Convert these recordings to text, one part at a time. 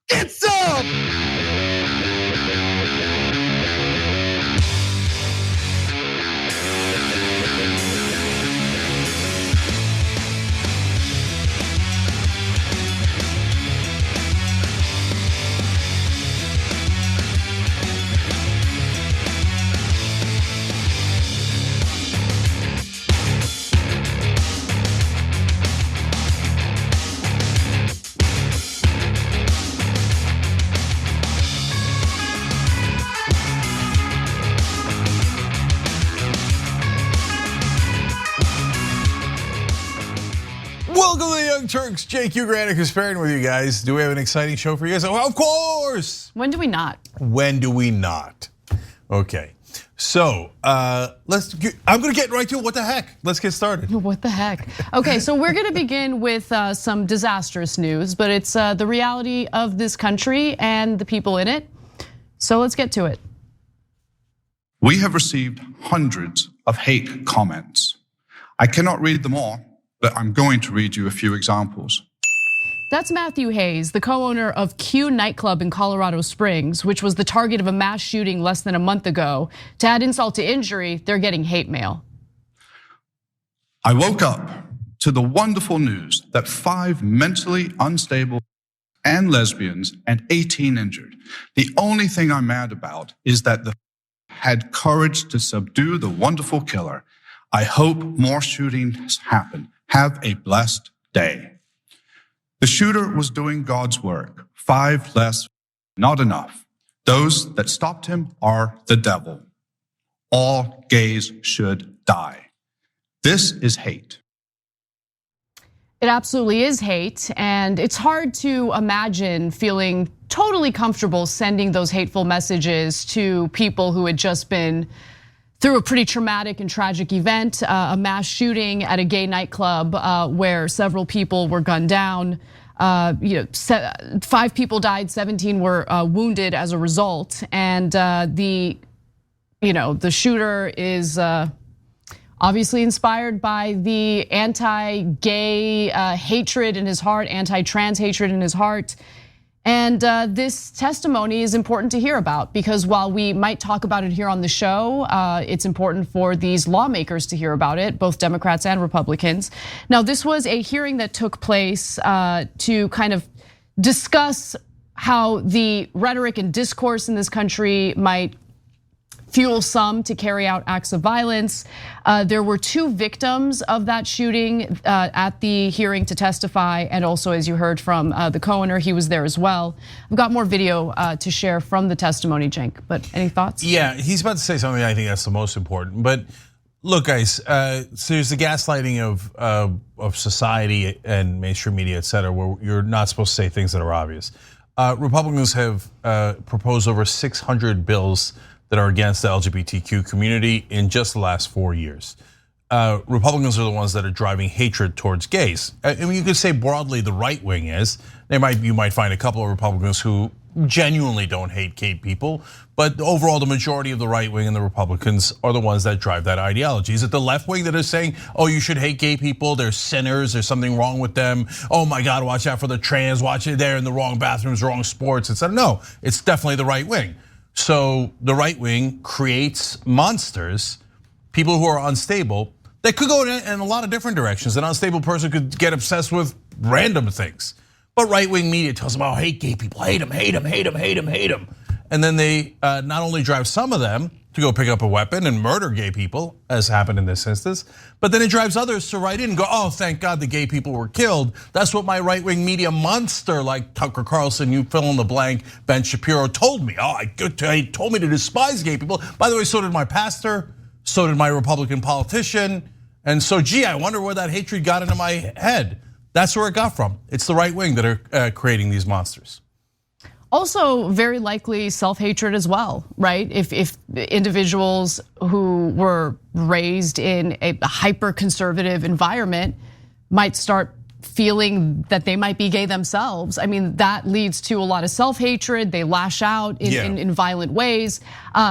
Get some! Welcome to the Young Turks. Jake Ugranik is pairing with you guys. Do we have an exciting show for you guys? Oh, of course. When do we not? When do we not? Okay, so I'm gonna get right to it. What the heck? Let's get started. What the heck? Okay, so we're gonna begin with some disastrous news, but it's the reality of this country and the people in it. So let's get to it. We have received hundreds of hate comments. I cannot read them all, but I'm going to read you a few examples. That's Matthew Hayes, the co-owner of Q nightclub in Colorado Springs, which was the target of a mass shooting less than a month ago. To add insult to injury, they're getting hate mail. I woke up to the wonderful news that 5 mentally unstable and lesbians and 18 injured. The only thing I'm mad about is that the had courage to subdue the wonderful killer. I hope more shootings happen. Have a blessed day. The shooter was doing God's work. 5 less, not enough. Those that stopped him are the devil. All gays should die. This is hate. It absolutely is hate, and it's hard to imagine feeling totally comfortable sending those hateful messages to people who had just been through a pretty traumatic and tragic event, a mass shooting at a gay nightclub where several people were gunned down. 5 people died, 17 were wounded as a result, and the shooter is obviously inspired by the anti-gay hatred in his heart, anti-trans hatred in his heart. And this testimony is important to hear about because while we might talk about it here on the show, it's important for these lawmakers to hear about it, both Democrats and Republicans. Now, this was a hearing that took place to kind of discuss how the rhetoric and discourse in this country might fuel some to carry out acts of violence. There were 2 victims of that shooting at the hearing to testify, and also, as you heard from the co-owner, he was there as well. I've got more video to share from the testimony, Cenk, but any thoughts? Yeah, he's about to say something I think that's the most important. But look, guys, so there's the gaslighting of society and mainstream media, et cetera, where you're not supposed to say things that are obvious. Republicans have proposed over 600 bills that are against the LGBTQ community in just the last 4 years. Republicans are the ones that are driving hatred towards gays. I mean, you could say broadly the right wing is. You might find a couple of Republicans who genuinely don't hate gay people, but overall the majority of the right wing and the Republicans are the ones that drive that ideology. Is it the left wing that is saying, oh, you should hate gay people, they're sinners, there's something wrong with them, oh my God, watch out for the trans, watch it, they're in the wrong bathrooms, wrong sports, etc. No, it's definitely the right wing. So the right wing creates monsters, people who are unstable, that could go in a lot of different directions. An unstable person could get obsessed with random things. But right wing media tells them, oh, hate gay people, hate them, hate them, hate them, hate them, hate them. And then they not only drive some of them to go pick up a weapon and murder gay people, as happened in this instance, but then it drives others to write in and go, oh, thank God the gay people were killed. That's what my right-wing media monster like Tucker Carlson, you fill in the blank, Ben Shapiro told me. Oh, he told me to despise gay people. By the way, so did my pastor, so did my Republican politician. And so, gee, I wonder where that hatred got into my head. That's where it got from. It's the right wing that are creating these monsters. Also, very likely self-hatred as well, right? If individuals who were raised in a hyper-conservative environment might start feeling that they might be gay themselves, I mean, that leads to a lot of self-hatred. They lash out in violent ways.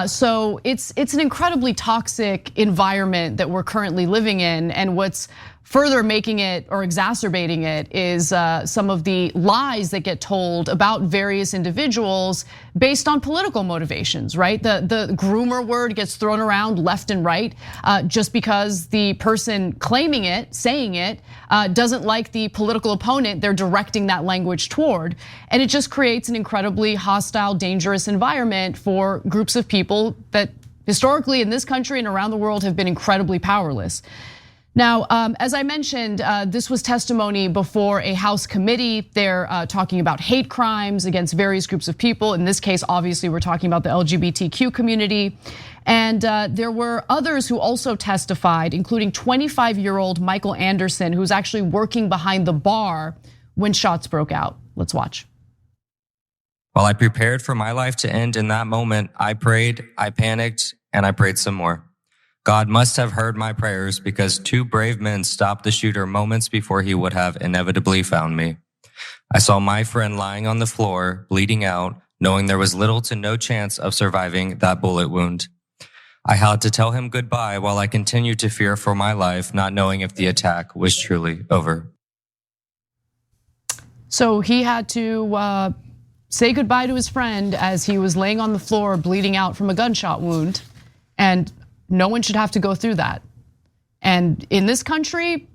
So it's an incredibly toxic environment that we're currently living in. And what's further making it or exacerbating it is some of the lies that get told about various individuals based on political motivations, right? The groomer word gets thrown around left and right just because the person claiming it, saying it, doesn't like the political opponent they're directing that language toward. And it just creates an incredibly hostile, dangerous environment for groups of people that historically in this country and around the world have been incredibly powerless. Now, as I mentioned, this was testimony before a House committee. They're talking about hate crimes against various groups of people. In this case, obviously, we're talking about the LGBTQ community. And there were others who also testified, including 25-year-old Michael Anderson, who was actually working behind the bar when shots broke out. Let's watch. While I prepared for my life to end in that moment, I prayed, I panicked, and I prayed some more. God must have heard my prayers because two brave men stopped the shooter moments before he would have inevitably found me. I saw my friend lying on the floor, bleeding out, knowing there was little to no chance of surviving that bullet wound. I had to tell him goodbye while I continued to fear for my life, not knowing if the attack was truly over. So he had to say goodbye to his friend as he was laying on the floor, bleeding out from a gunshot wound. And no one should have to go through that. And in this country,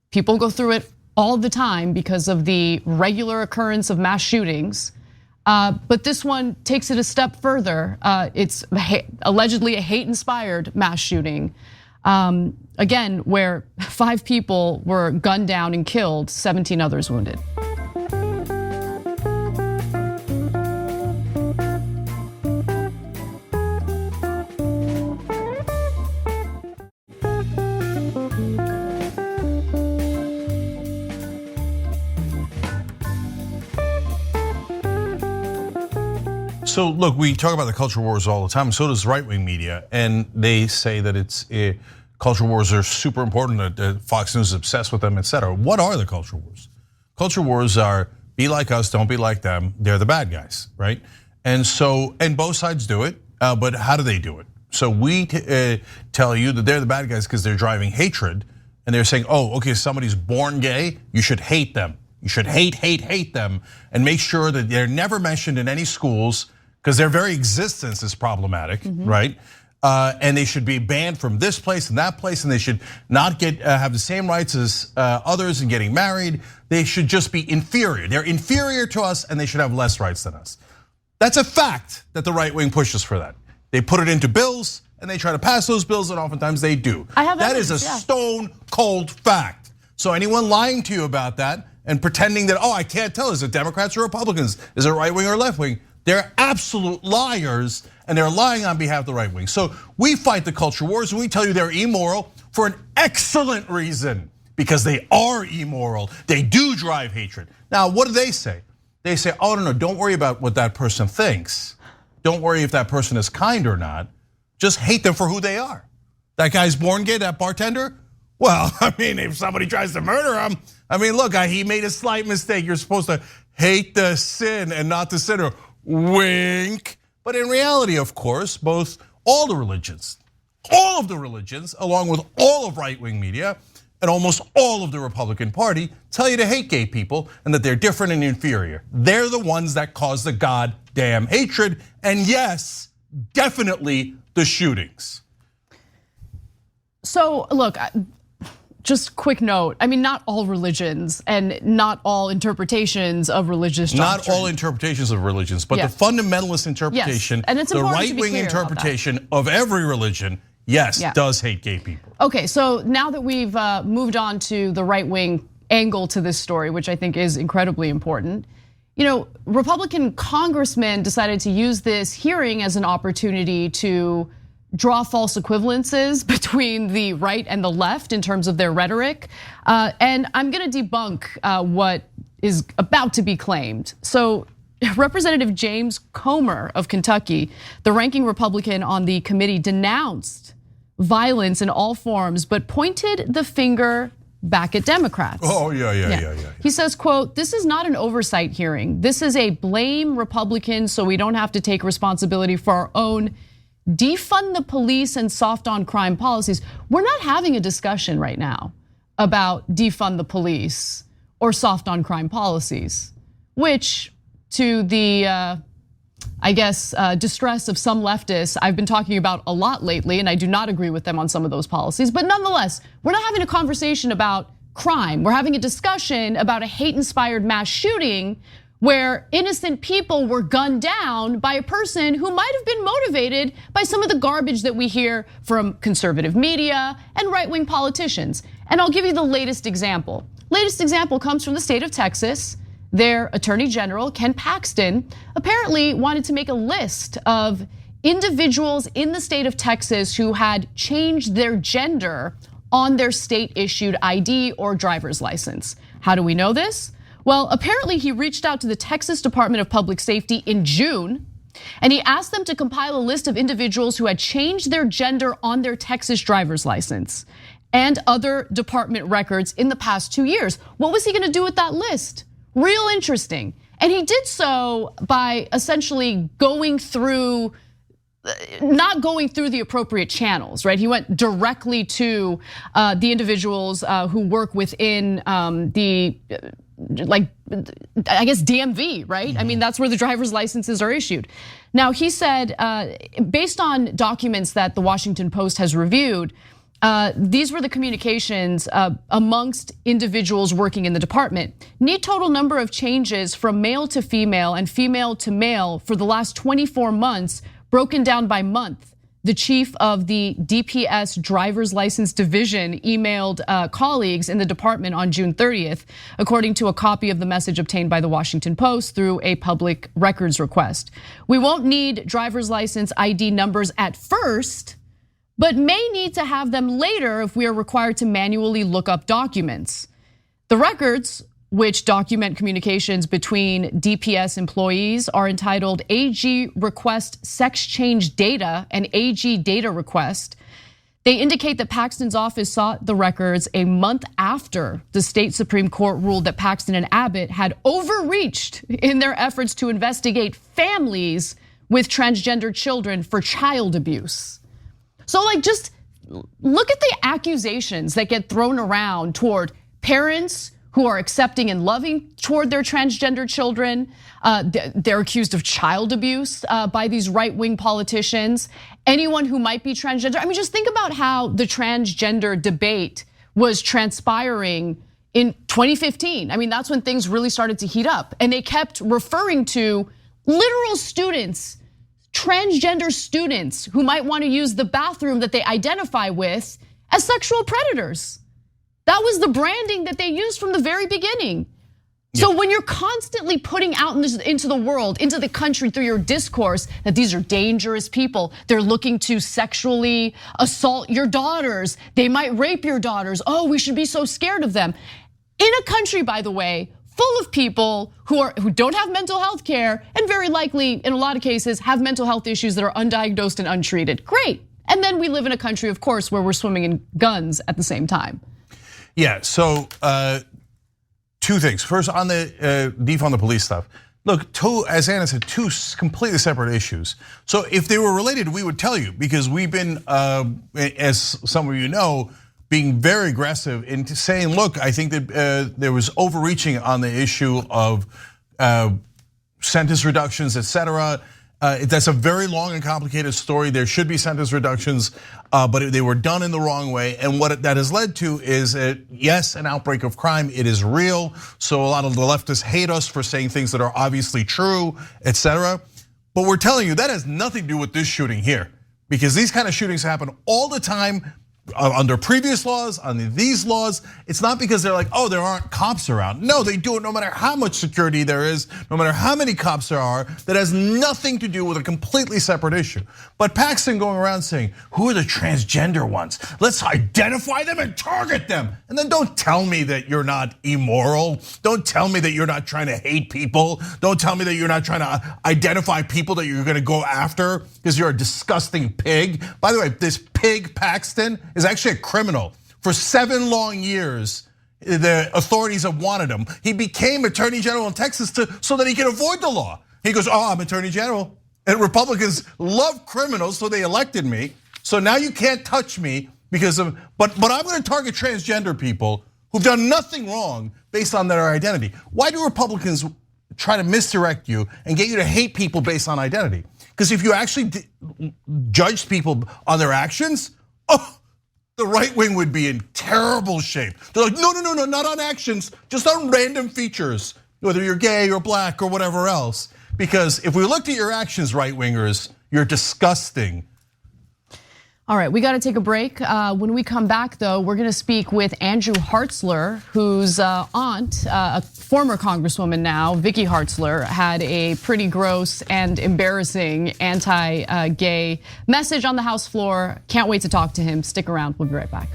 people go through it all the time because of the regular occurrence of mass shootings. But this one takes it a step further. It's allegedly a hate-inspired mass shooting. Again, where 5 people were gunned down and killed, 17 others wounded. So look, we talk about the culture wars all the time. So does right-wing media, and they say that it's culture wars are super important. That Fox News is obsessed with them, et cetera. What are the culture wars? Culture wars are be like us, don't be like them. They're the bad guys, right? And so, and both sides do it, but how do they do it? So we tell you that they're the bad guys because they're driving hatred, and they're saying, oh, okay, somebody's born gay, you should hate them. You should hate them, and make sure that they're never mentioned in any schools, because their very existence is problematic, right? And they should be banned from this place and that place, and they should not have the same rights as others in getting married. They should just be inferior. They're inferior to us, and they should have less rights than us. That's a fact that the right wing pushes for that. They put it into bills, and they try to pass those bills, and oftentimes they do. That is a stone cold fact. So anyone lying to you about that and pretending that, oh, I can't tell, is it Democrats or Republicans? Is it right wing or left wing? They're absolute liars, and they're lying on behalf of the right wing. So we fight the culture wars, and we tell you they're immoral for an excellent reason, because they are immoral. They do drive hatred. Now, what do they say? They say, oh, no, don't worry about what that person thinks. Don't worry if that person is kind or not. Just hate them for who they are. That guy's born gay, that bartender? Well, I mean, if somebody tries to murder him, I mean, look, he made a slight mistake. You're supposed to hate the sin and not the sinner. Wink. But in reality, of course, all of the religions, along with all of right-wing media and almost all of the Republican Party tell you to hate gay people and that they're different and inferior. They're the ones that cause the goddamn hatred, and yes, definitely the shootings. So look, just quick note, I mean, not all religions and not all interpretations of religious doctrine. Not all interpretations of religions, but the fundamentalist interpretation, and it's the right-wing interpretation of every religion, does hate gay people. Okay, so now that we've moved on to the right-wing angle to this story, which I think is incredibly important, Republican congressmen decided to use this hearing as an opportunity to draw false equivalences between the right and the left in terms of their rhetoric. And I'm gonna debunk what is about to be claimed. So Representative James Comer of Kentucky, the ranking Republican on the committee, denounced violence in all forms, but pointed the finger back at Democrats. Oh, yeah. He says, quote, "This is not an oversight hearing. This is a blame Republicans so we don't have to take responsibility for our own defund the police and soft on crime policies." We're not having a discussion right now about defund the police or soft on crime policies, which to the, distress of some leftists I've been talking about a lot lately, and I do not agree with them on some of those policies. But nonetheless, we're not having a conversation about crime. We're having a discussion about a hate-inspired mass shooting where innocent people were gunned down by a person who might have been motivated by some of the garbage that we hear from conservative media and right-wing politicians. And I'll give you the latest example. Latest example comes from the state of Texas. Their Attorney General, Ken Paxton, apparently wanted to make a list of individuals in the state of Texas who had changed their gender on their state-issued ID or driver's license. How do we know this? Well, apparently he reached out to the Texas Department of Public Safety in June, and he asked them to compile a list of individuals who had changed their gender on their Texas driver's license and other department records in the past 2 years. What was he gonna do with that list? Real interesting. And he did so by essentially not going through the appropriate channels, right? He went directly to the individuals who work within DMV, right? I mean, that's where the driver's licenses are issued. Now, he said, based on documents that the Washington Post has reviewed, these were the communications amongst individuals working in the department. Need total number of changes from male to female and female to male for the last 24 months, broken down by month. The chief of the DPS driver's license division emailed colleagues in the department on June 30th, according to a copy of the message obtained by the Washington Post through a public records request. We won't need driver's license ID numbers at first, but may need to have them later if we are required to manually look up documents. The records, which document communications between DPS employees, are entitled AG Request Sex Change Data and AG Data Request. They indicate that Paxton's office sought the records a month after the state Supreme Court ruled that Paxton and Abbott had overreached in their efforts to investigate families with transgender children for child abuse. So just look at the accusations that get thrown around toward parents who are accepting and loving toward their transgender children. They're accused of child abuse by these right-wing politicians. Anyone who might be transgender. I mean, just think about how the transgender debate was transpiring in 2015. I mean, that's when things really started to heat up. And they kept referring to literal students, transgender students who might want to use the bathroom that they identify with as sexual predators. That was the branding that they used from the very beginning. So when you're constantly putting out into the world, into the country through your discourse that these are dangerous people, they're looking to sexually assault your daughters, they might rape your daughters, oh, we should be so scared of them. In a country, by the way, full of people who don't have mental health care and very likely, in a lot of cases, have mental health issues that are undiagnosed and untreated. Great. And then we live in a country, of course, where we're swimming in guns at the same time. Yeah, so two things. First, on the defund the police stuff. Look, as Anna said, two completely separate issues. So if they were related, we would tell you, because we've been, as some of you know, being very aggressive in saying, look, I think that there was overreaching on the issue of sentence reductions, etc. That's a very long and complicated story. There should be sentence reductions, but they were done in the wrong way. And what that has led to is, yes, an outbreak of crime. It is real. So a lot of the leftists hate us for saying things that are obviously true, etc. But we're telling you that has nothing to do with this shooting here, because these kind of shootings happen all the time. Under previous laws, under these laws, it's not because they're like, oh, there aren't cops around. No, they do it no matter how much security there is, no matter how many cops there are. That has nothing to do with a completely separate issue. But Paxton going around saying, who are the transgender ones? Let's identify them and target them. And then don't tell me that you're not immoral. Don't tell me that you're not trying to hate people. Don't tell me that you're not trying to identify people that you're gonna go after because you're a disgusting pig. By the way, this pig Paxton is actually a criminal. For 7 long years, the authorities have wanted him. He became Attorney General in Texas so that he could avoid the law. He goes, oh, I'm Attorney General. And Republicans love criminals, so they elected me. So now you can't touch me because of, but I'm gonna target transgender people who've done nothing wrong based on their identity. Why do Republicans try to misdirect you and get you to hate people based on identity? Because if you actually judged people on their actions, the right wing would be in terrible shape. They're like, no, not on actions, just on random features, whether you're gay or black or whatever else. Because if we looked at your actions, right wingers, you're disgusting. All right, we got to take a break. When we come back, though, we're going to speak with Andrew Hartzler, whose aunt, a former congresswoman now, Vicky Hartzler, had a pretty gross and embarrassing anti-gay message on the House floor. Can't wait to talk to him. Stick around. We'll be right back.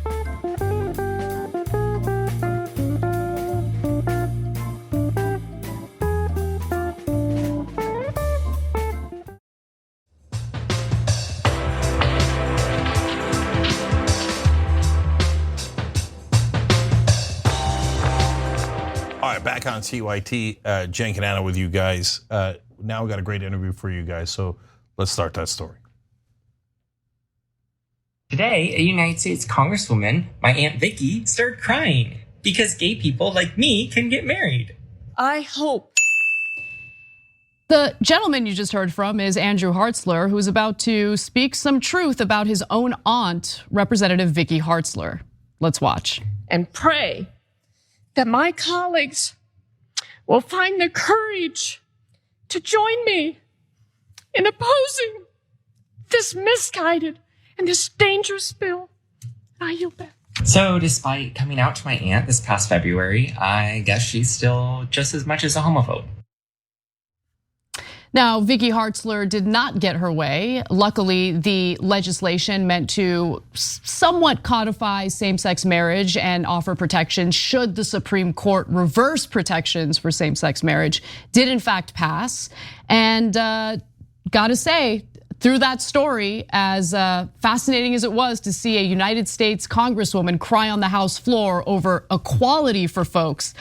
Back on TYT, Jen Canano with you guys. Now we got a great interview for you guys, so let's start that story. Today, a United States Congresswoman, my Aunt Vicky, started crying because gay people like me can get married. I hope. The gentleman you just heard from is Andrew Hartzler, who is about to speak some truth about his own aunt, Representative Vicky Hartzler. Let's watch. And pray that my colleagues will find the courage to join me in opposing this misguided and this dangerous bill. I yield back. So despite coming out to my aunt this past February, I guess she's still just as much as a homophobe. Now, Vicky Hartzler did not get her way. Luckily, the legislation meant to somewhat codify same-sex marriage and offer protection should the Supreme Court reverse protections for same-sex marriage did in fact pass. And gotta say, through that story, as fascinating as it was to see a United States Congresswoman cry on the House floor over equality for folks,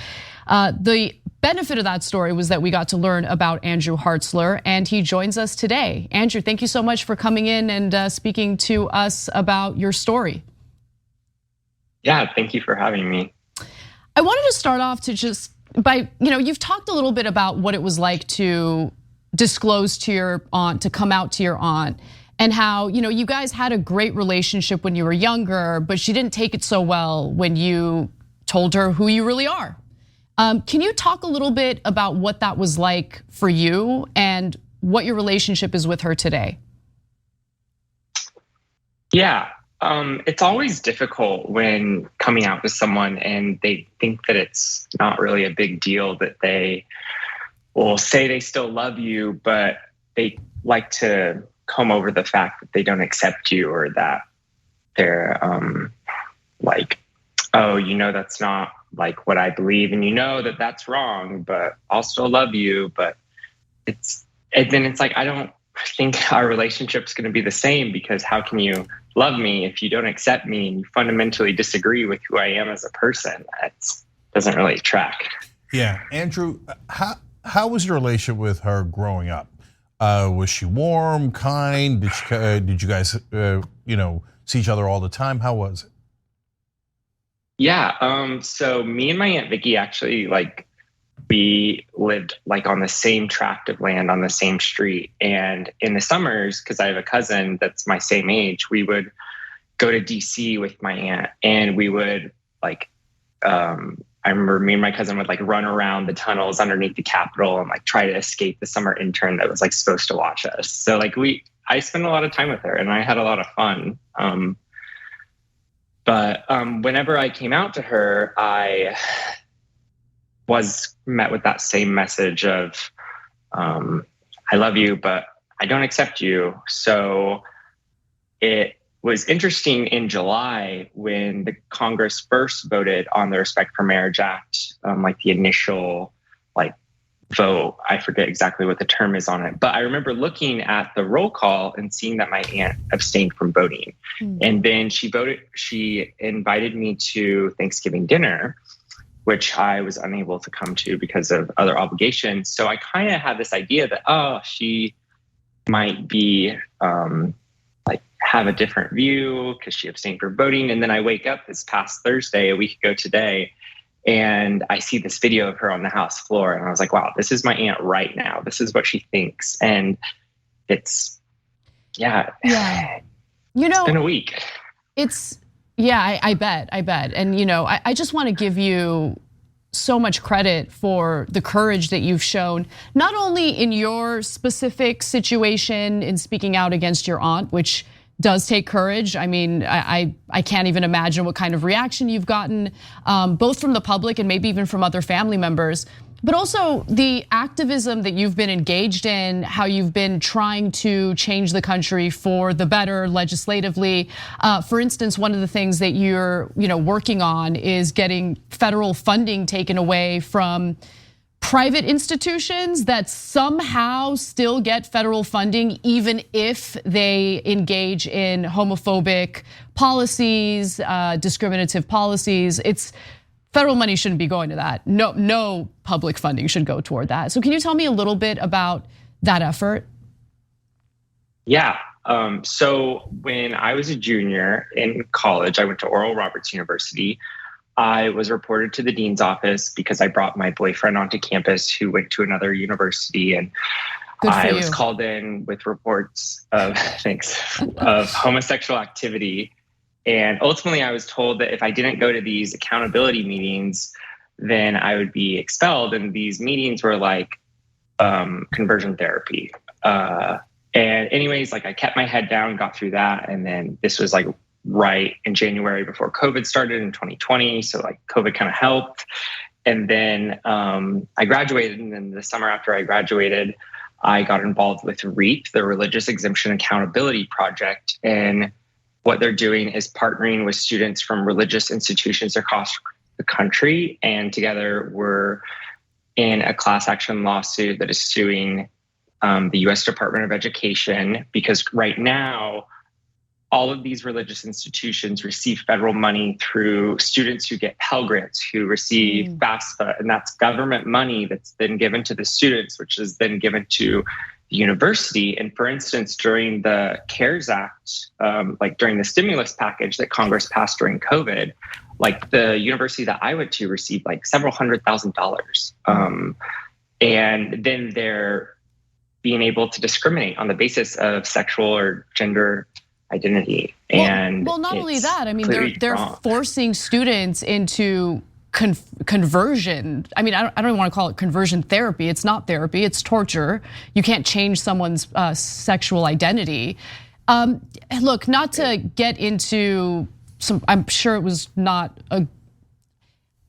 the benefit of that story was that we got to learn about Andrew Hartzler, and he joins us today. Andrew, thank you so much for coming in and speaking to us about your story. Yeah, thank you for having me. I wanted to start off to just by, you've talked a little bit about what it was like to disclose to your aunt, to come out to your aunt, and how, you guys had a great relationship when you were younger, but she didn't take it so well when you told her who you really are. Can you talk a little bit about what that was like for you and what your relationship is with her today? Yeah, it's always difficult when coming out to someone and they think that it's not really a big deal, that they will say they still love you, but they like to comb over the fact that they don't accept you, or that they're like, oh, that's not like what I believe, and that that's wrong, but I'll still love you. But then it's like, I don't think our relationship's going to be the same, because how can you love me if you don't accept me and you fundamentally disagree with who I am as a person? That doesn't really track. Yeah, Andrew, how was your relationship with her growing up? Was she warm, kind? Did you guys see each other all the time? How was it? Yeah, so me and my Aunt Vicky actually, we lived on the same tract of land on the same street. And in the summers, because I have a cousin that's my same age, we would go to DC with my aunt, and we would I remember me and my cousin would run around the tunnels underneath the Capitol and try to escape the summer intern that was supposed to watch us. So I spent a lot of time with her, and I had a lot of fun. But whenever I came out to her, I was met with that same message of, I love you, but I don't accept you. So it was interesting in July when the Congress first voted on the Respect for Marriage Act, the initial vote. I forget exactly what the term is on it, but I remember looking at the roll call and seeing that my aunt abstained from voting. And then she invited me to Thanksgiving dinner, which I was unable to come to because of other obligations. So I kind of had this idea that, she might be like have a different view because she abstained from voting. And then I wake up this past Thursday, a week ago today, and I see this video of her on the House floor. And I was like, wow, this is my aunt right now. This is what she thinks. And it's, yeah. It's been a week. I bet. And I just want to give you so much credit for the courage that you've shown, not only in your specific situation in speaking out against your aunt, which does take courage. I mean, I can't even imagine what kind of reaction you've gotten, both from the public and maybe even from other family members, but also the activism that you've been engaged in, how you've been trying to change the country for the better legislatively. For instance, one of the things that you're working on is getting federal funding taken away from private institutions that somehow still get federal funding, even if they engage in homophobic policies, discriminative policies. Federal money shouldn't be going to that. No public funding should go toward that. So can you tell me a little bit about that effort? Yeah. So when I was a junior in college, I went to Oral Roberts University. I was reported to the dean's office because I brought my boyfriend onto campus who went to another university, and I was called in with reports of of homosexual activity. And ultimately I was told that if I didn't go to these accountability meetings, then I would be expelled. And these meetings were like conversion therapy. And anyways, like I kept my head down, got through that. And then this was like right in January before COVID started in 2020. So like COVID kind of helped. And then I graduated. And then the summer after I graduated, I got involved with REAP, the Religious Exemption Accountability Project. And what they're doing is partnering with students from religious institutions across the country. And together we're in a class action lawsuit that is suing the US Department of Education, because right now, all of these religious institutions receive federal money through students who get Pell Grants, who receive FAFSA, and that's government money that's then given to the students, which is then given to the university. And for instance, during the CARES Act, like during the stimulus package that Congress passed during COVID, like the university that I went to received like several $100,000. And then they're being able to discriminate on the basis of sexual or gender identity. And well, not only that, I mean, they're forcing students into conversion. I mean, I don't want to call it conversion therapy. It's not therapy, it's torture. You can't change someone's sexual identity. Look, not to get into some, I'm sure it was not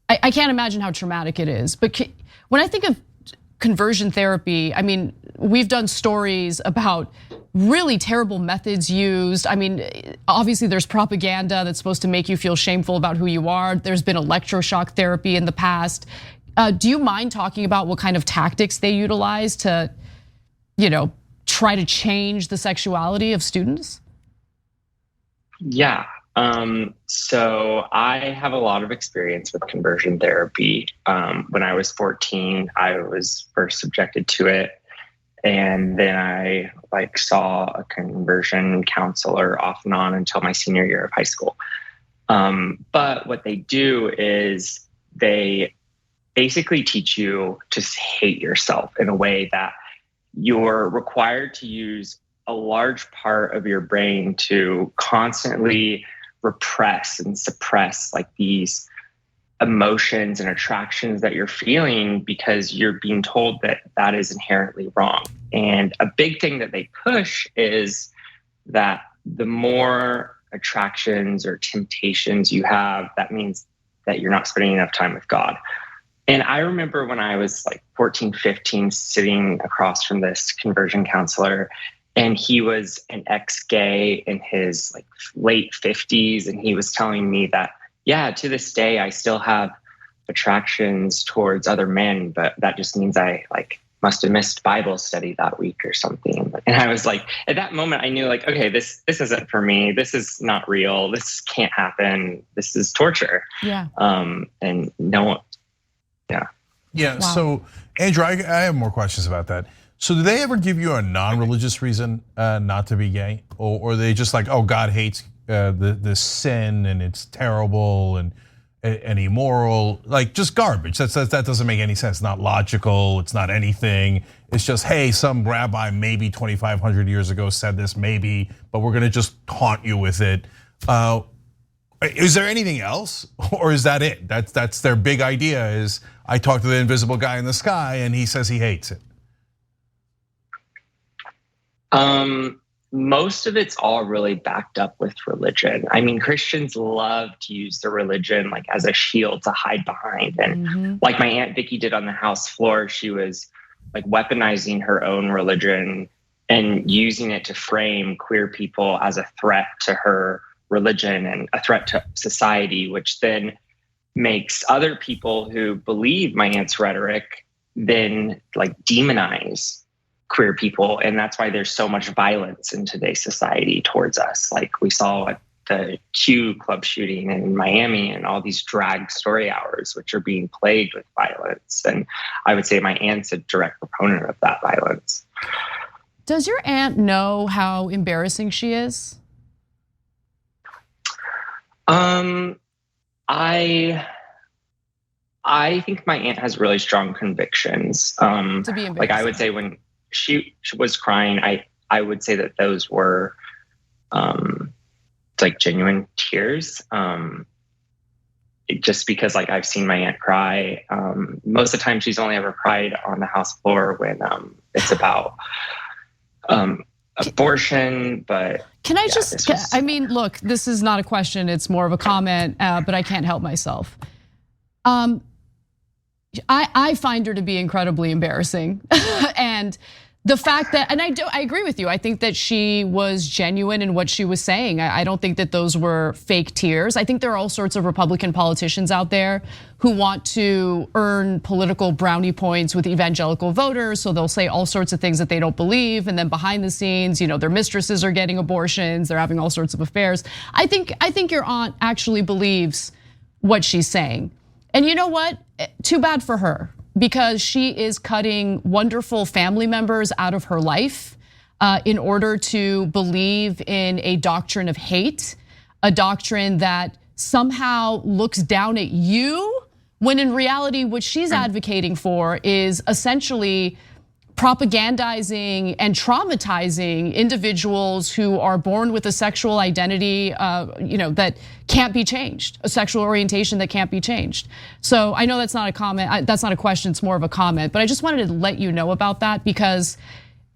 I can't imagine how traumatic it is. But when I think of conversion therapy, I mean, we've done stories about really terrible methods used. I mean, obviously there's propaganda that's supposed to make you feel shameful about who you are. There's been electroshock therapy in the past. Do you mind talking about what kind of tactics they utilize to, try to change the sexuality of students? Yeah. So I have a lot of experience with conversion therapy. When I was 14, I was first subjected to it. And then I saw a conversion counselor off and on until my senior year of high school. But what they do is they basically teach you to hate yourself in a way that you're required to use a large part of your brain to constantly repress and suppress like these emotions and attractions that you're feeling because you're being told that that is inherently wrong. And a big thing that they push is that the more attractions or temptations you have, that means that you're not spending enough time with God. And I remember when I was like 14, 15, sitting across from this conversion counselor, and he was an ex-gay in his like late 50s. And he was telling me that, yeah, to this day, I still have attractions towards other men, but that just means I must have missed Bible study that week or something. And I was like, at that moment, I knew like, okay, this isn't for me. This is not real. This can't happen. This is torture. Yeah. And no one, yeah. Yeah. Wow. So, Andrew, I have more questions about that. So do they ever give you a non-religious reason not to be gay, or are they just like, oh, God hates this sin and it's terrible and immoral, like just garbage? That doesn't make any sense. Not logical. It's not anything. It's just, hey, some rabbi maybe 2,500 years ago said this, maybe, but we're gonna just taunt you with it. Is there anything else, or is that it? That's their big idea. Is I talked to the invisible guy in the sky and he says he hates it. Most of it's all really backed up with religion. I mean, Christians love to use the religion like as a shield to hide behind. And like my Aunt Vicky did on the House floor, she was like weaponizing her own religion and using it to frame queer people as a threat to her religion and a threat to society, which then makes other people who believe my aunt's rhetoric then like demonize queer people. And that's why there's so much violence in today's society towards us. Like we saw at the Q club shooting in Miami and all these drag story hours, which are being plagued with violence. And I would say my aunt's a direct proponent of that violence. Does your aunt know how embarrassing she is? I think my aunt has really strong convictions. To be embarrassing. Like I would say when she was crying, I would say that those were like genuine tears. Just because like I've seen my aunt cry. Most of the time she's only ever cried on the House floor when it's about abortion, but can I I mean, look, this is not a question, it's more of a comment, but I can't help myself. I find her to be incredibly embarrassing. And the fact that, and I agree with you. I think that she was genuine in what she was saying. I don't think that those were fake tears. I think there are all sorts of Republican politicians out there who want to earn political brownie points with evangelical voters. So they'll say all sorts of things that they don't believe. And then behind the scenes, their mistresses are getting abortions. They're having all sorts of affairs. I think your aunt actually believes what she's saying. And you know what? Too bad for her, because she is cutting wonderful family members out of her life in order to believe in a doctrine of hate, a doctrine that somehow looks down at you, when in reality what she's advocating for is essentially propagandizing and traumatizing individuals who are born with a sexual identity, that can't be changed, a sexual orientation that can't be changed. So I know that's not a comment, that's not a question, it's more of a comment, but I just wanted to let you know about that because,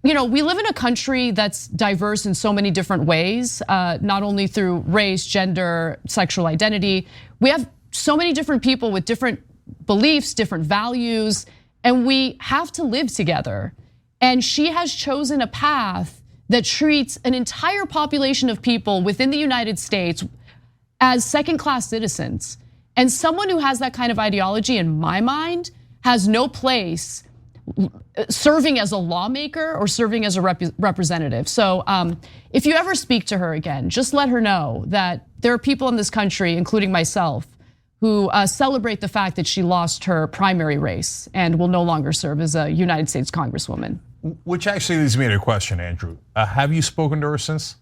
we live in a country that's diverse in so many different ways, not only through race, gender, sexual identity. We have so many different people with different beliefs, different values, and we have to live together. And she has chosen a path that treats an entire population of people within the United States as second-class citizens. And someone who has that kind of ideology, in my mind, has no place serving as a lawmaker or serving as a representative. So if you ever speak to her again, just let her know that there are people in this country, including myself, who celebrate the fact that she lost her primary race and will no longer serve as a United States Congresswoman. Which actually leads me to a question, Andrew. Have you spoken to her since?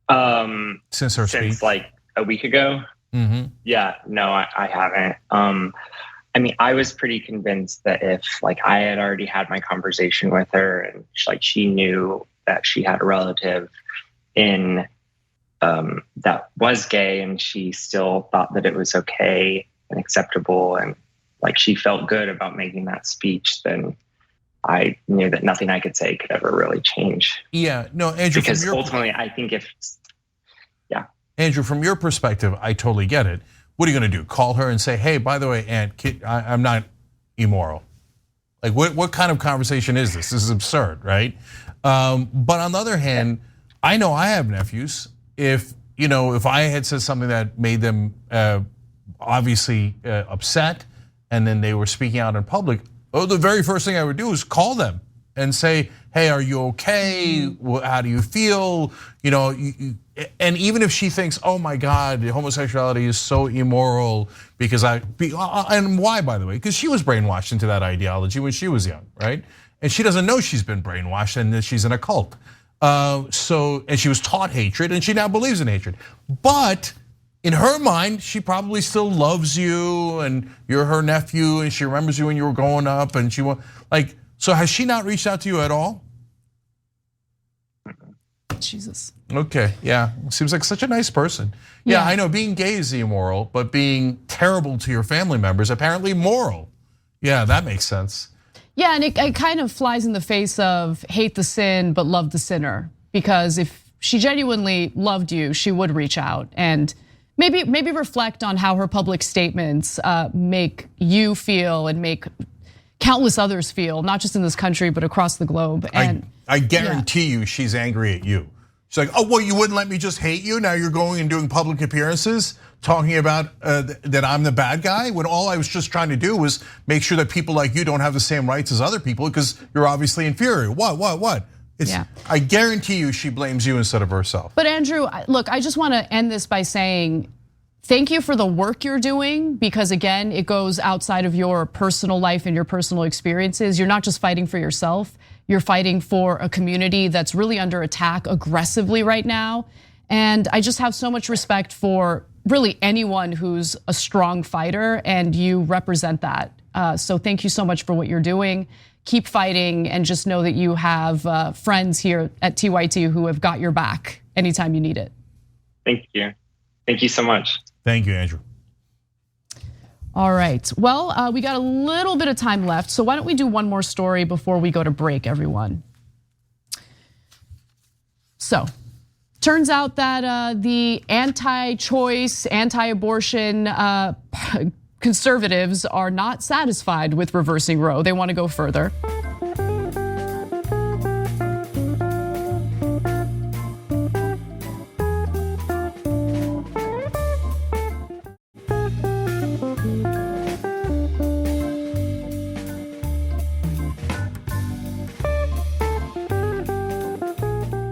Since her speech? Since like a week ago? Yeah, no, I haven't. I mean, I was pretty convinced that if like I had already had my conversation with her and she knew that she had a relative in that was gay and she still thought that it was okay and acceptable and like she felt good about making that speech, then I knew that nothing I could say could ever really change. Yeah, no, Andrew. Because ultimately, I think Andrew, from your perspective, I totally get it. What are you gonna do? Call her and say, hey, by the way, Aunt, I'm not immoral. Like, what kind of conversation is this? This is absurd, right? But on the other hand, I know I have nephews. If I had said something that made them obviously upset, and then they were speaking out in public, the very first thing I would do is call them and say, hey, are you okay? How do you feel? You know, and even if she thinks, oh my God, homosexuality is so immoral because and why, by the way? Because she was brainwashed into that ideology when she was young, right? And she doesn't know she's been brainwashed and that she's in a cult. And she was taught hatred and she now believes in hatred. But in her mind, she probably still loves you and you're her nephew and she remembers you when you were growing up and so has she not reached out to you at all? Jesus. Okay, yeah, seems like such a nice person. Yeah, I know being gay is immoral, but being terrible to your family members apparently moral. Yeah, that makes sense. Yeah, and it kind of flies in the face of hate the sin but love the sinner, because if she genuinely loved you, she would reach out and maybe reflect on how her public statements make you feel and make countless others feel, not just in this country but across the globe. And I guarantee you she's angry at you. She's like, oh, well, you wouldn't let me just hate you? Now you're going and doing public appearances talking about that I'm the bad guy, when all I was just trying to do was make sure that people like you don't have the same rights as other people because you're obviously inferior. What? I guarantee you she blames you instead of herself. But Andrew, look, I just want to end this by saying thank you for the work you're doing, because again, it goes outside of your personal life and your personal experiences. You're not just fighting for yourself, you're fighting for a community that's really under attack aggressively right now. And I just have so much respect for really anyone who's a strong fighter, and you represent that. So thank you so much for what you're doing. Keep fighting, and just know that you have friends here at TYT who have got your back anytime you need it. Thank you. Thank you so much. Thank you, Andrew. All right, well, we got a little bit of time left, so why don't we do one more story before we go to break, everyone? So, turns out that the anti-choice, anti-abortion conservatives are not satisfied with reversing Roe. They want to go further.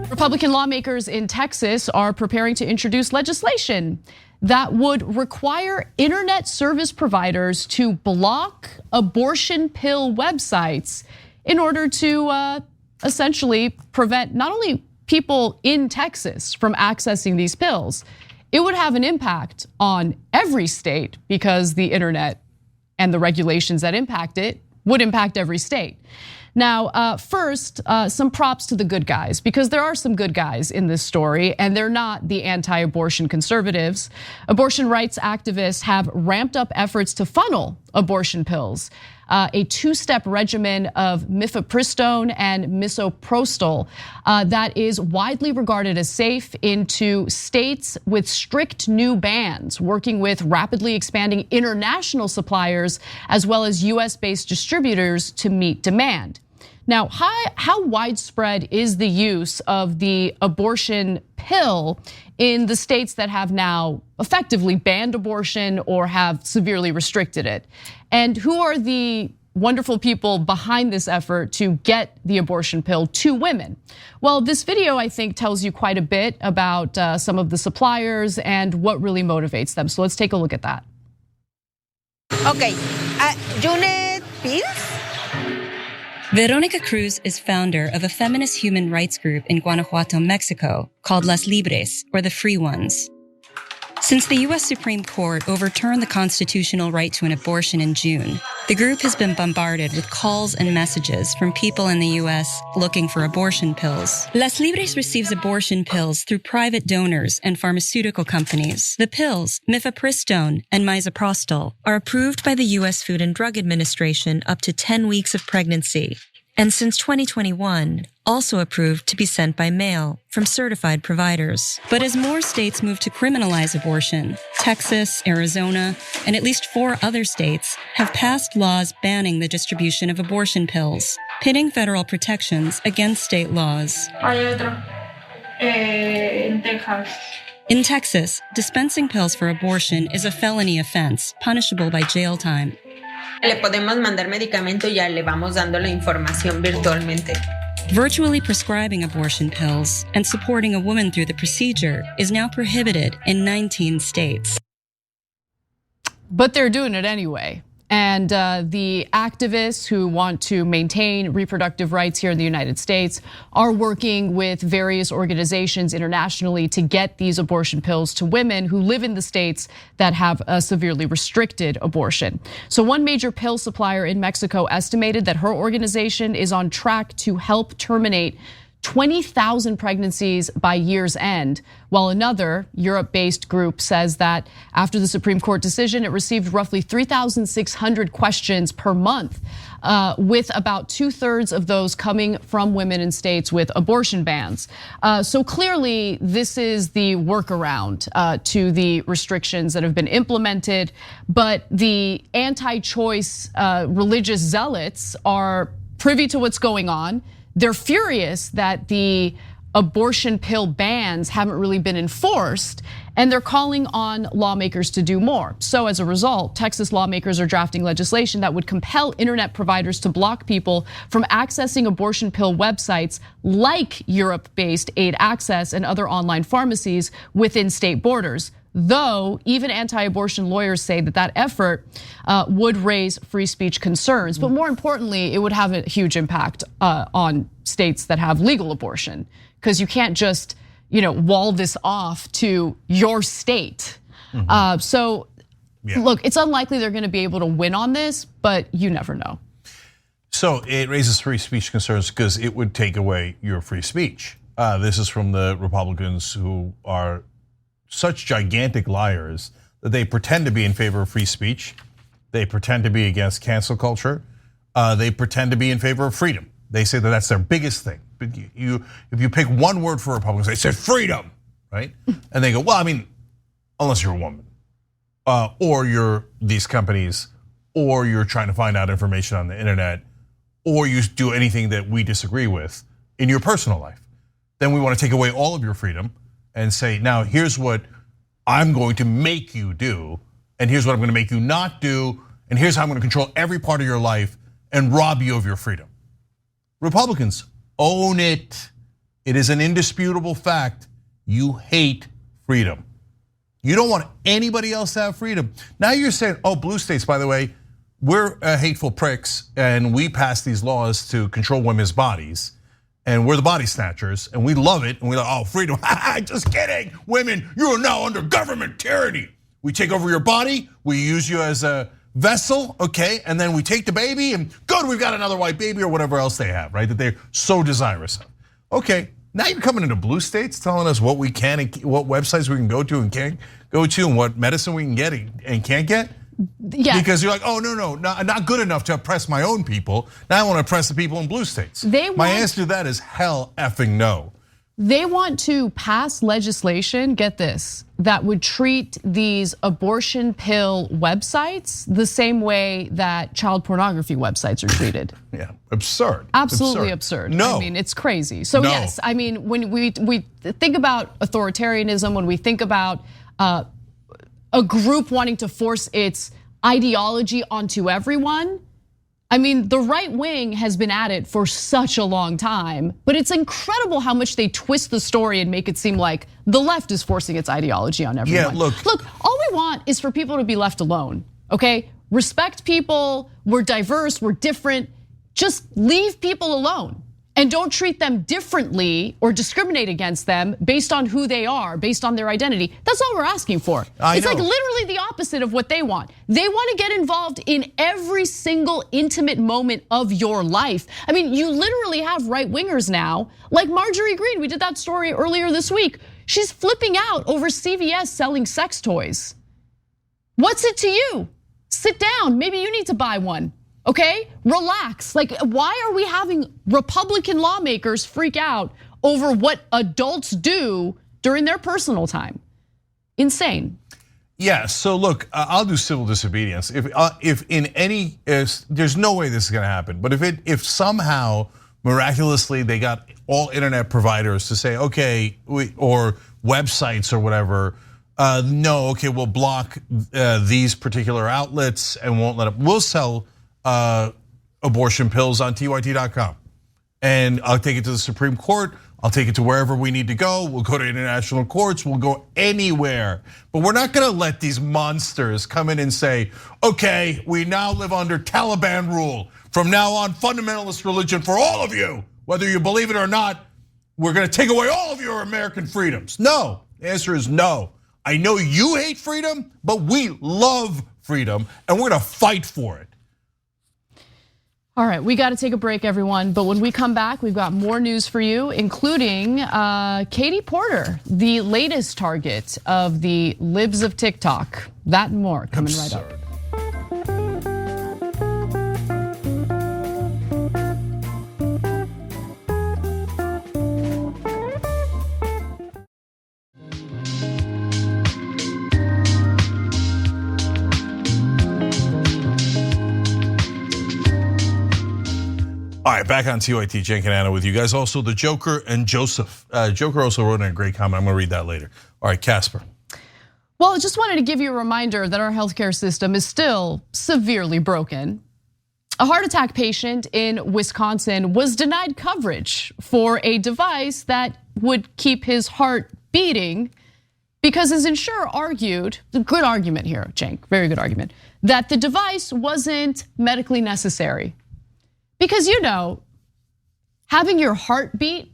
Republican lawmakers in Texas are preparing to introduce legislation that would require internet service providers to block abortion pill websites in order to essentially prevent not only people in Texas from accessing these pills, it would have an impact on every state, because the internet and the regulations that impact it would impact every state. Now, first, some props to the good guys, because there are some good guys in this story, and they're not the anti-abortion conservatives. Abortion rights activists have ramped up efforts to funnel abortion pills, a two-step regimen of mifepristone and misoprostol that is widely regarded as safe, into states with strict new bans, working with rapidly expanding international suppliers as well as US-based distributors to meet demand. Now, how widespread is the use of the abortion pill in the states that have now effectively banned abortion or have severely restricted it? And who are the wonderful people behind this effort to get the abortion pill to women? Well, this video, I think, tells you quite a bit about some of the suppliers and what really motivates them. So let's take a look at that. Okay, you need pills? Veronica Cruz is founder of a feminist human rights group in Guanajuato, Mexico, called Las Libres, or the Free Ones. Since the US Supreme Court overturned the constitutional right to an abortion in June, the group has been bombarded with calls and messages from people in the US looking for abortion pills. Las Libres receives abortion pills through private donors and pharmaceutical companies. The pills, mifepristone and misoprostol, are approved by the US Food and Drug Administration up to 10 weeks of pregnancy, and since 2021, also approved to be sent by mail from certified providers. But as more states move to criminalize abortion, Texas, Arizona, and at least 4 other states have passed laws banning the distribution of abortion pills, pitting federal protections against state laws. In Texas, dispensing pills for abortion is a felony offense, punishable by jail time. Le podemos mandar medicamento y ya le vamos dando la información virtualmente. Virtually prescribing abortion pills and supporting a woman through the procedure is now prohibited in 19 states. But they're doing it anyway. And the activists who want to maintain reproductive rights here in the United States are working with various organizations internationally to get these abortion pills to women who live in the states that have a severely restricted abortion. So one major pill supplier in Mexico estimated that her organization is on track to help terminate 20,000 pregnancies by year's end, while another Europe-based group says that after the Supreme Court decision, it received roughly 3,600 questions per month, with about 2/3 of those coming from women in states with abortion bans. So clearly, this is the workaround to the restrictions that have been implemented, but the anti-choice religious zealots are privy to what's going on. They're furious that the abortion pill bans haven't really been enforced, and they're calling on lawmakers to do more. So as a result, Texas lawmakers are drafting legislation that would compel internet providers to block people from accessing abortion pill websites like Europe-based Aid Access and other online pharmacies within state borders. Though even anti-abortion lawyers say that that effort would raise free speech concerns. But more importantly, it would have a huge impact on states that have legal abortion, because you can't just wall this off to your state. Look, it's unlikely they're gonna be able to win on this, but you never know. So it raises free speech concerns because it would take away your free speech. This is from the Republicans who are such gigantic liars that they pretend to be in favor of free speech. They pretend to be against cancel culture. They pretend to be in favor of freedom. They say that that's their biggest thing. But if you pick one word for Republicans, they say freedom, right? And they go, well, I mean, unless you're a woman, or you're these companies, or you're trying to find out information on the internet, or you do anything that we disagree with in your personal life, then we want to take away all of your freedom and say, now here's what I'm going to make you do, and here's what I'm going to make you not do, and here's how I'm going to control every part of your life and rob you of your freedom. Republicans, own it. It is an indisputable fact. You hate freedom. You don't want anybody else to have freedom. Now you're saying, blue states, by the way, we're hateful pricks and we pass these laws to control women's bodies. And we're the body snatchers, and we love it, and we're like, freedom, just kidding. Women, you are now under government tyranny. We take over your body, we use you as a vessel, okay, and then we take the baby, and good, we've got another white baby or whatever else they have, right, that they're so desirous of. Okay, now you're coming into blue states telling us what we can and what websites we can go to and can't go to, and what medicine we can get and can't get? Yeah. Because you're like, no, not good enough to oppress my own people. Now I want to oppress the people in blue states. My answer to that is hell effing no. They want to pass legislation, get this, that would treat these abortion pill websites the same way that child pornography websites are treated. Yeah, absurd. Absolutely absurd. No. I mean, it's crazy. So yes, I mean, when we think about authoritarianism, when we think about a group wanting to force its ideology onto everyone, I mean, the right wing has been at it for such a long time, but it's incredible how much they twist the story and make it seem like the left is forcing its ideology on everyone. Yeah, look, all we want is for people to be left alone, okay? Respect people, we're diverse, we're different. Just leave people alone and don't treat them differently or discriminate against them based on who they are, based on their identity. That's all we're asking for. It's like literally the opposite of what they want. They want to get involved in every single intimate moment of your life. I mean, you literally have right wingers now, like Marjorie Greene. We did that story earlier this week. She's flipping out over CVS selling sex toys. What's it to you? Sit down, maybe you need to buy one. Okay, relax. Like, why are we having Republican lawmakers freak out over what adults do during their personal time? Insane. Yeah, so look, I'll do civil disobedience. There's no way this is gonna happen, but if somehow miraculously they got all internet providers to say, okay, or websites or whatever, no, okay, we'll block these particular outlets and won't let them, we'll sell abortion pills on TYT.com. and I'll take it to the Supreme Court. I'll take it to wherever we need to go. We'll go to international courts. We'll go anywhere. But we're not gonna let these monsters come in and say, okay, we now live under Taliban rule. From now on, fundamentalist religion for all of you, whether you believe it or not, we're gonna take away all of your American freedoms. No, the answer is no. I know you hate freedom, but we love freedom and we're gonna fight for it. All right, we got to take a break, everyone. But when we come back, we've got more news for you, including Katie Porter, the latest target of the libs of TikTok. That and more coming right up. All right, back on TYT, Jen Canano with you guys. Also, the Joker and Joseph. Joker also wrote in a great comment. I'm gonna read that later. All right, Casper. Well, I just wanted to give you a reminder that our healthcare system is still severely broken. A heart attack patient in Wisconsin was denied coverage for a device that would keep his heart beating because his insurer argued, good argument here, Cenk, very good argument, that the device wasn't medically necessary. Because having your heart beat,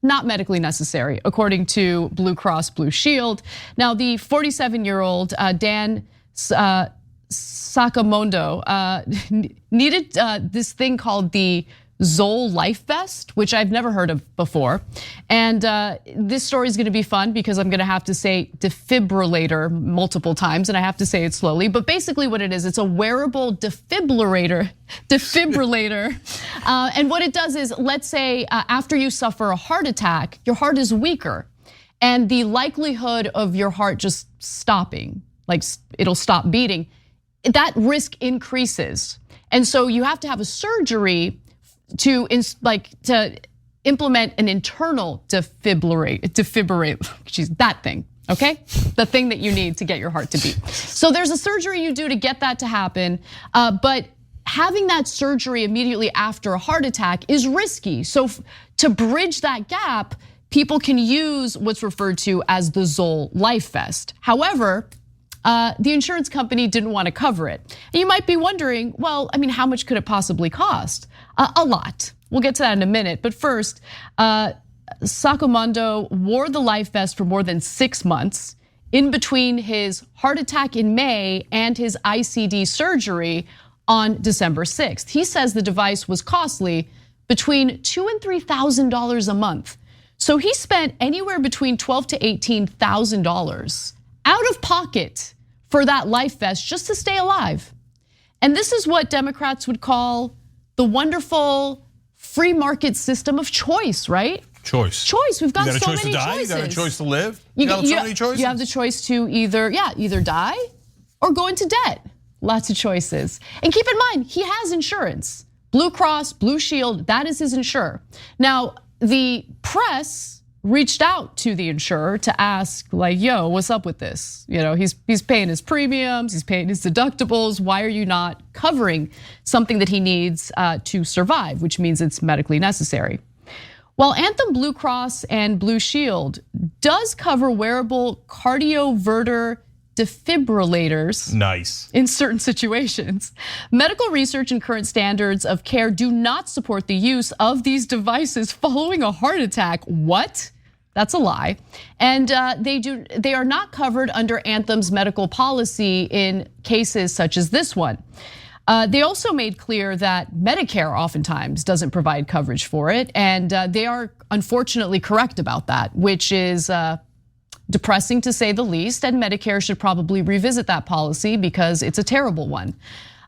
not medically necessary, according to Blue Cross Blue Shield. Now, the 47-year-old Dan Sakamondo needed this thing called the Zoll Life Vest, which I've never heard of before. And this story is gonna be fun because I'm gonna have to say defibrillator multiple times and I have to say it slowly. But basically what it is, it's a wearable defibrillator. And what it does is, let's say after you suffer a heart attack, your heart is weaker. And the likelihood of your heart just stopping, like it'll stop beating, that risk increases. And so you have to have a surgery to implement an internal defibrillate, geez, that thing, okay? The thing that you need to get your heart to beat. So there's a surgery you do to get that to happen, but having that surgery immediately after a heart attack is risky. So to bridge that gap, people can use what's referred to as the Zoll Life Vest. However, the insurance company didn't want to cover it. And you might be wondering, well, I mean, how much could it possibly cost? A lot. We'll get to that in a minute. But first, Sakamondo wore the life vest for more than 6 months in between his heart attack in May and his ICD surgery on December 6th. He says the device was costly, between $2,000 and $3,000 a month. So he spent anywhere between $12,000 to $18,000 out of pocket for that life vest just to stay alive. And this is what Democrats would call the wonderful free market system of choice, right? Choice. We've got so many choices. You got a choice to die, you got a choice to live. You got so many choices. You have the choice to either die or go into debt. Lots of choices. And keep in mind, he has insurance. Blue Cross, Blue Shield, that is his insurer. Now, the press reached out to the insurer to ask, like, yo, what's up with this? He's paying his premiums, he's paying his deductibles. Why are you not covering something that he needs to survive, which means it's medically necessary? While Anthem Blue Cross and Blue Shield does cover wearable cardioverter defibrillators, nice, in certain situations, medical research and current standards of care do not support the use of these devices following a heart attack. What? That's a lie. And they are not covered under Anthem's medical policy in cases such as this one. They also made clear that Medicare oftentimes doesn't provide coverage for it, and they are unfortunately correct about that, which is depressing to say the least, and Medicare should probably revisit that policy because it's a terrible one.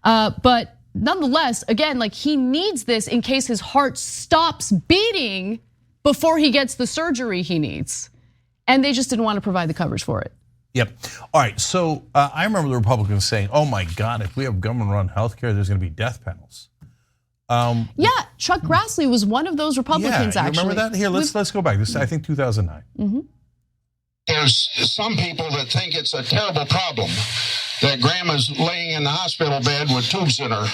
But nonetheless, again, like, he needs this in case his heart stops beating before he gets the surgery he needs. And they just didn't want to provide the coverage for it. Yep. All right, so I remember the Republicans saying, oh my God, if we have government-run healthcare, there's gonna be death panels. Yeah, Chuck Grassley was one of those Republicans, actually. Remember that? Here, let's go back. This is, I think, 2009. There's some people that think it's a terrible problem that grandma's laying in the hospital bed with tubes in her.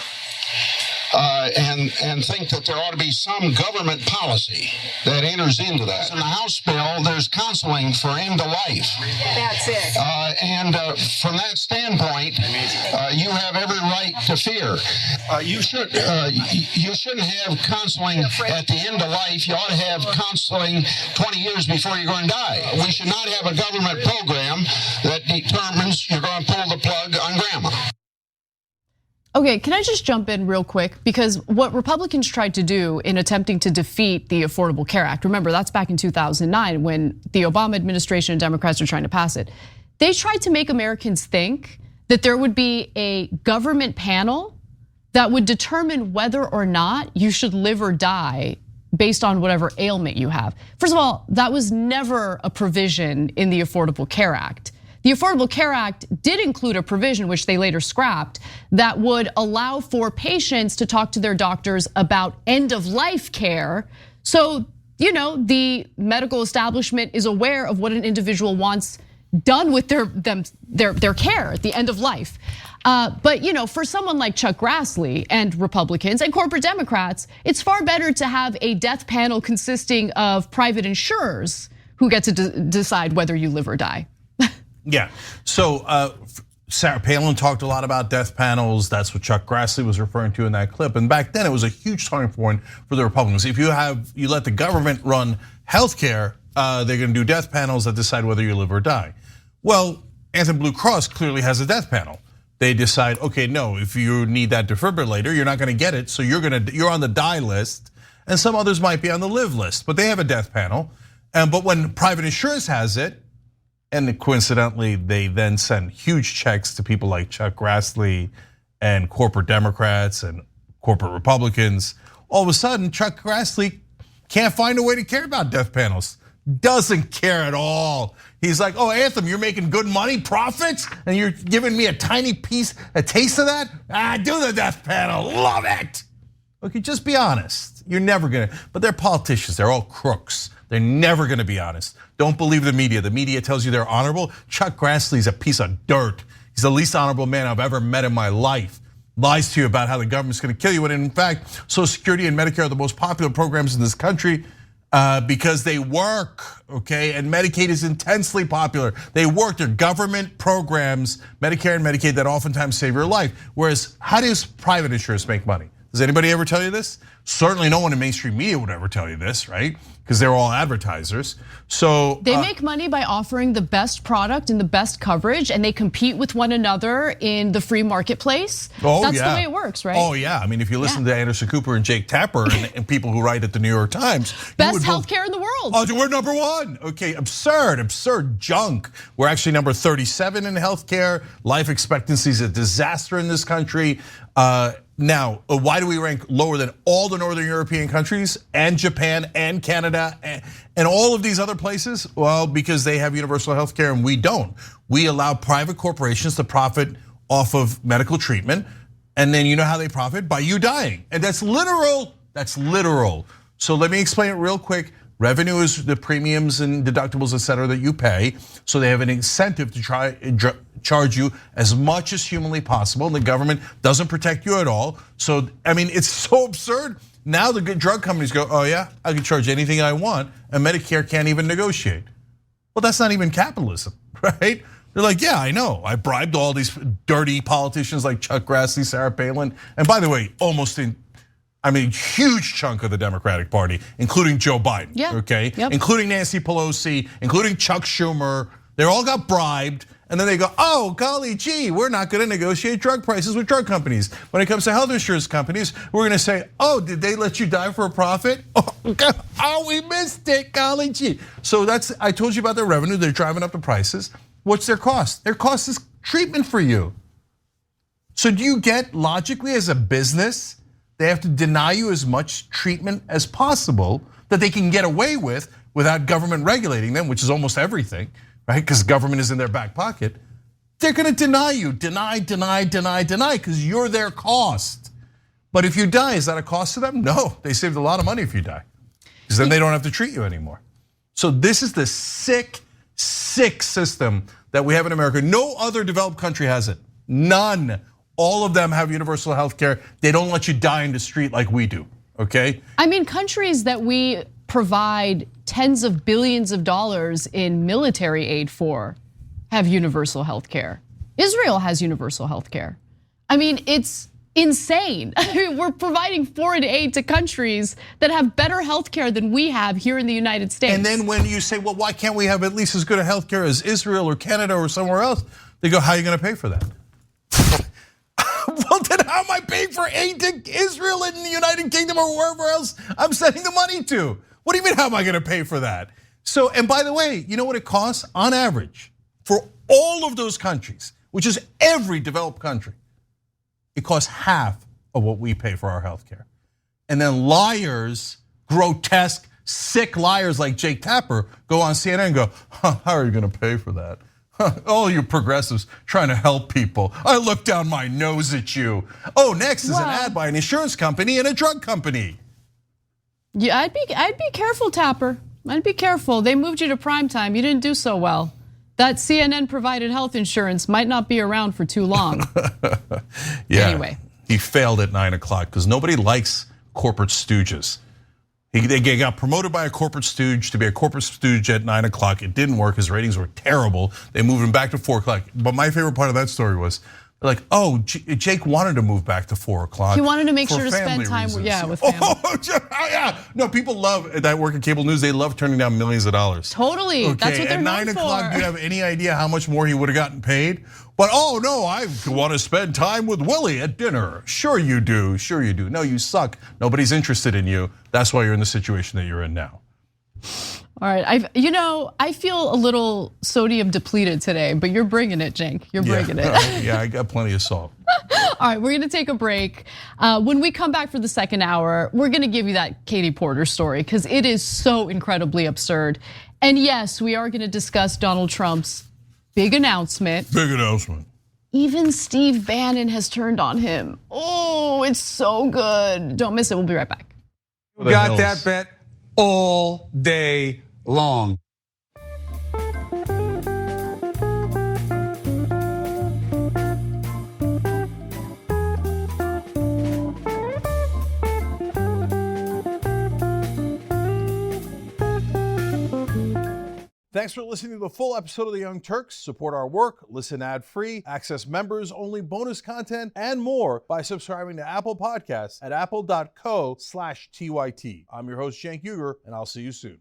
and think that there ought to be some government policy that enters into that. In the House bill, there's counseling for end of life. That's it. And from that standpoint, you have every right to fear. You shouldn't have counseling at the end of life. You ought to have counseling 20 years before you're going to die. We should not have a government program that determines you're going to pull the plug on grandma. Okay, can I just jump in real quick? Because what Republicans tried to do in attempting to defeat the Affordable Care Act, remember that's back in 2009 when the Obama administration and Democrats were trying to pass it. They tried to make Americans think that there would be a government panel that would determine whether or not you should live or die based on whatever ailment you have. First of all, that was never a provision in the Affordable Care Act. The Affordable Care Act did include a provision, which they later scrapped, that would allow for patients to talk to their doctors about end-of-life care. So, the medical establishment is aware of what an individual wants done with their care at the end of life. But for someone like Chuck Grassley and Republicans and corporate Democrats, it's far better to have a death panel consisting of private insurers who get to decide whether you live or die. Yeah, so Sarah Palin talked a lot about death panels. That's what Chuck Grassley was referring to in that clip. And back then it was a huge turning point for the Republicans. If you let the government run healthcare, they're gonna do death panels that decide whether you live or die. Well, Anthem Blue Cross clearly has a death panel. They decide, okay, no, if you need that defibrillator, you're not gonna get it, so you're on the die list, and some others might be on the live list, but they have a death panel. But when private insurance has it, and coincidentally, they then send huge checks to people like Chuck Grassley and corporate Democrats and corporate Republicans. All of a sudden, Chuck Grassley can't find a way to care about death panels. Doesn't care at all. He's like, oh, Anthem, you're making good money, profits, and you're giving me a tiny piece, a taste of that? Do the death panel, love it. Okay, just be honest. You're never gonna, but they're politicians, they're all crooks. They're never gonna be honest. Don't believe the media. The media tells you they're honorable. Chuck Grassley's a piece of dirt. He's the least honorable man I've ever met in my life. Lies to you about how the government's gonna kill you. And in fact, Social Security and Medicare are the most popular programs in this country because they work, okay? And Medicaid is intensely popular. They work, they're government programs, Medicare and Medicaid, that oftentimes save your life. Whereas, how does private insurance make money? Does anybody ever tell you this? Certainly no one in mainstream media would ever tell you this, right? Because they're all advertisers. So they make money by offering the best product and the best coverage, and they compete with one another in the free marketplace. That's the way it works, right? Oh yeah, I mean, if you listen to Anderson Cooper and Jake Tapper and people who write at the New York Times, best healthcare in the world. Oh, we're number one. Okay, absurd junk. We're actually number 37 in healthcare. Life expectancy is a disaster in this country. Now, why do we rank lower than all the Northern European countries and Japan and Canada and all of these other places? Well, because they have universal health care and we don't. We allow private corporations to profit off of medical treatment. And then you know how they profit? By you dying. And that's literal, So let me explain it real quick. Revenue is the premiums and deductibles, et cetera, that you pay. So they have an incentive to try and charge you as much as humanly possible. And the government doesn't protect you at all. So, I mean, it's so absurd. Now the good drug companies go, oh yeah, I can charge anything I want, and Medicare can't even negotiate. Well, that's not even capitalism, right? They're like, yeah, I know. I bribed all these dirty politicians like Chuck Grassley, Sarah Palin. And by the way, huge chunk of the Democratic Party, including Joe Biden, okay? Including Nancy Pelosi, including Chuck Schumer. They all got bribed, and then they go, oh, golly gee, we're not gonna negotiate drug prices with drug companies. When it comes to health insurance companies, we're gonna say, oh, did they let you die for a profit? Oh, we missed it, golly gee. So I told you about their revenue, they're driving up the prices. What's their cost? Their cost is treatment for you. So do you get, logically as a business, they have to deny you as much treatment as possible that they can get away with without government regulating them, which is almost everything, right? Because government is in their back pocket. They're gonna deny you, deny, because you're their cost. But if you die, is that a cost to them? No, they saved a lot of money if you die, because then they don't have to treat you anymore. So this is the sick system that we have in America. No other developed country has it, none. All of them have universal health care. They don't let you die in the street like we do, okay? I mean, countries that we provide tens of billions of dollars in military aid for have universal health care. Israel has universal health care. I mean, it's insane. We're providing foreign aid to countries that have better health care than we have here in the United States. And then when you say, well, why can't we have at least as good a health care as Israel or Canada or somewhere else? They go, how are you gonna pay for that? Well, then how am I paying for aid to Israel and the United Kingdom or wherever else I'm sending the money to? What do you mean, how am I gonna pay for that? So, and by the way, you know what it costs on average for all of those countries, which is every developed country? It costs half of what we pay for our health care. And then liars, grotesque, sick liars like Jake Tapper go on CNN and go, how are you gonna pay for that? All you progressives trying to help people. I look down my nose at you. Oh, next is an ad by an insurance company and a drug company. Yeah, I'd be careful, Tapper. I'd be careful. They moved you to primetime. You didn't do so well. That CNN provided health insurance might not be around for too long. Yeah. Anyway. He failed at 9 o'clock because nobody likes corporate stooges. They got promoted by a corporate stooge to be a corporate stooge at 9 o'clock. It didn't work. His ratings were terrible. They moved him back to 4 o'clock. But my favorite part of that story was like, oh, Jake wanted to move back to 4 o'clock. He wanted to make sure to spend time with family. Yeah. No, people love that work in cable news. They love turning down millions of dollars. Totally, okay, that's what they're at 9 known o'clock, for. do you have any idea how much more he would have gotten paid? But oh no, I want to spend time with Willie at dinner. Sure you do, sure you do. No, you suck. Nobody's interested in you. That's why you're in the situation that you're in now. All right, I feel a little sodium depleted today, but you're bringing it, Cenk. You're bringing it. Yeah, I got plenty of salt. All right, we're gonna take a break. When we come back for the second hour, we're gonna give you that Katie Porter story because it is so incredibly absurd. And yes, we are gonna discuss Donald Trump's big announcement. Big announcement. Even Steve Bannon has turned on him. Oh, it's so good. Don't miss it. We'll be right back. Got that bet all day long. Thanks for listening to the full episode of The Young Turks. Support our work, listen ad-free, access members-only bonus content, and more by subscribing to Apple Podcasts at apple.co/TYT. I'm your host, Cenk Uygur, and I'll see you soon.